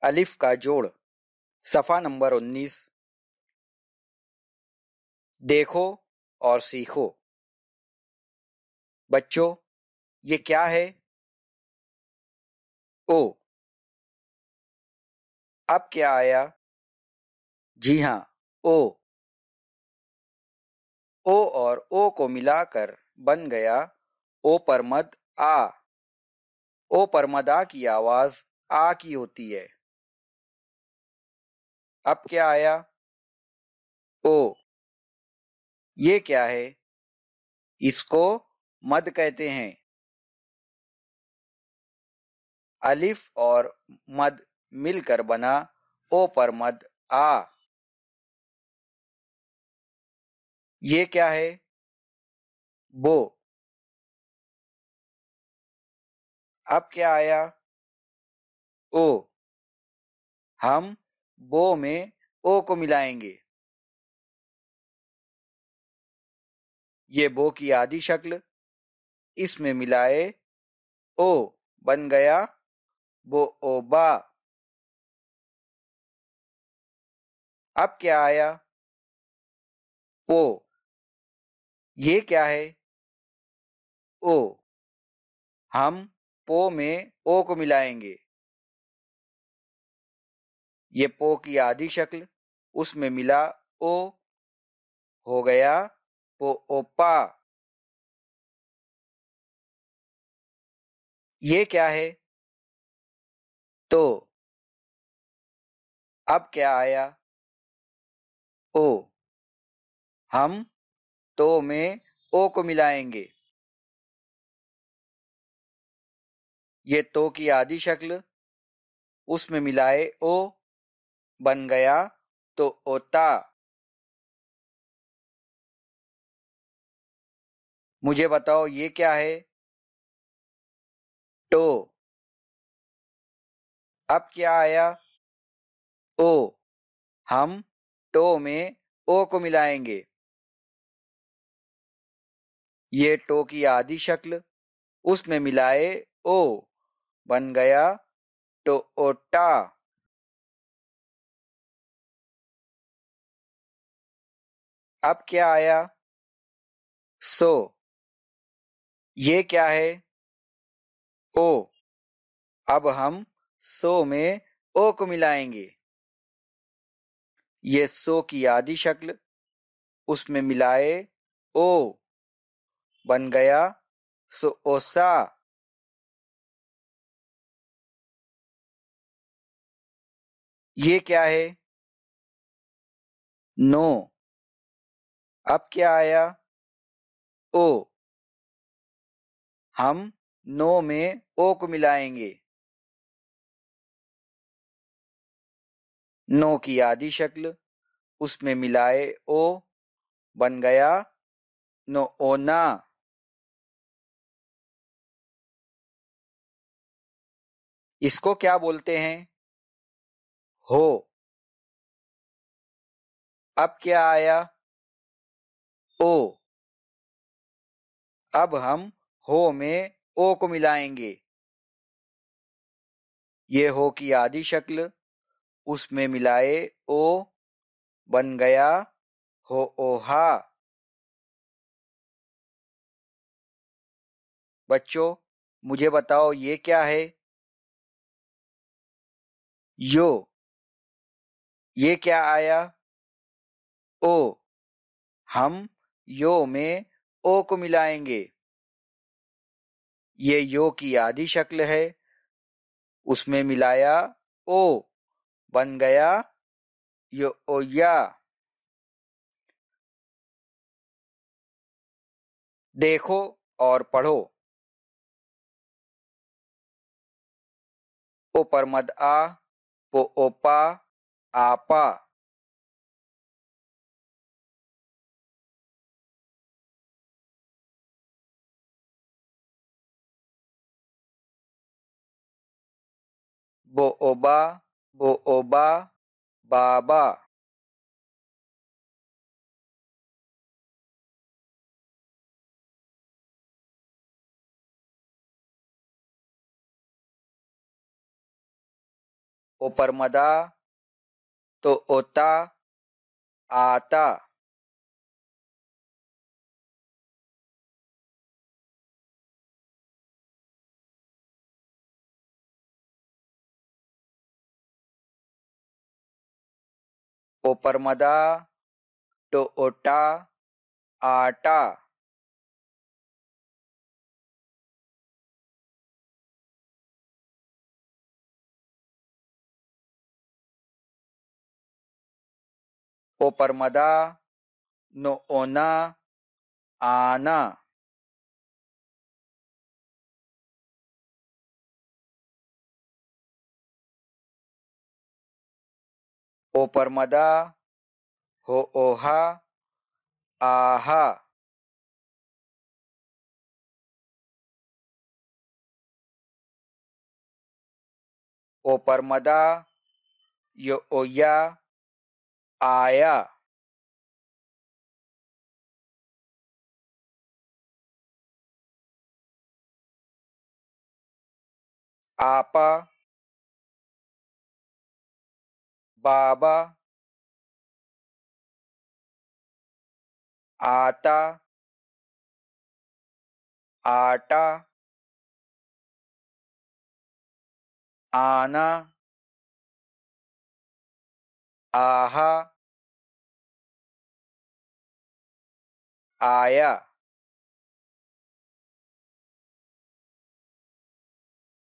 अलिफ का जोड़। सफ़ा नंबर 19। देखो और सीखो। बच्चों, ये क्या है? ओ। अब क्या आया? जी हाँ, ओ। ओ और ओ को मिलाकर बन गया ओ पर मद आ। ओ पर मद आ की आवाज आ की होती है। अब क्या आया? ओ। ये क्या है? इसको मद कहते हैं। अलिफ और मद मिलकर बना ओ पर मद आ। ये क्या है? बो। अब क्या आया? ओ। हम बो में ओ को मिलाएंगे। ये बो की आधी शक्ल। इसमें मिलाए ओ बन गया बो ओ बा। अब क्या आया? पो। ये क्या है? ओ। हम पो में ओ को मिलाएंगे। ये पो की आधी शक्ल। उसमें मिला ओ हो गया पो ओपा। ये क्या है? तो। अब क्या आया? ओ। हम तो में ओ को मिलाएंगे। ये तो की आधी शक्ल। उसमें मिलाए ओ बन गया तो ओता। मुझे बताओ ये क्या है? टो। अब क्या आया? ओ। हम टो में ओ को मिलाएंगे। ये टो की आधी शक्ल। उसमें मिलाए ओ बन गया तो ओटा। अब क्या आया? सो। ये क्या है? ओ। अब हम सो में ओ को मिलाएंगे। ये सो की आधी शक्ल। उसमें मिलाए ओ बन गया सो ओसा। ये क्या है? नो। अब क्या आया? ओ। हम नो में ओ को मिलाएंगे। नो की आधी शक्ल। उसमें मिलाए ओ बन गया नो ओना। इसको क्या बोलते हैं? हो। अब क्या आया? ओ। अब हम हो में ओ को मिलाएंगे। ये हो की आधी शक्ल। उसमें मिलाए ओ बन गया हो ओहा। बच्चों, मुझे बताओ ये क्या है? यो। ये क्या आया? ओ। हम यो में ओ को मिलाएंगे। ये यो की आधी शक्ल है। उसमें मिलाया ओ बन गया यो ओया। देखो और पढ़ो। ओ पर मद आ पो ओपा आपा। बो ओबा बो ओबा बाबा। ओपरमदा तो ओता आता। ओपरमदा तो ओटा आटा। ओपरमदा नो ओना आना। ओपरमदा हो ओहा आहा। ओपरमदा यो ओया आया। आपा बाबा आता आटा आना आहा आया।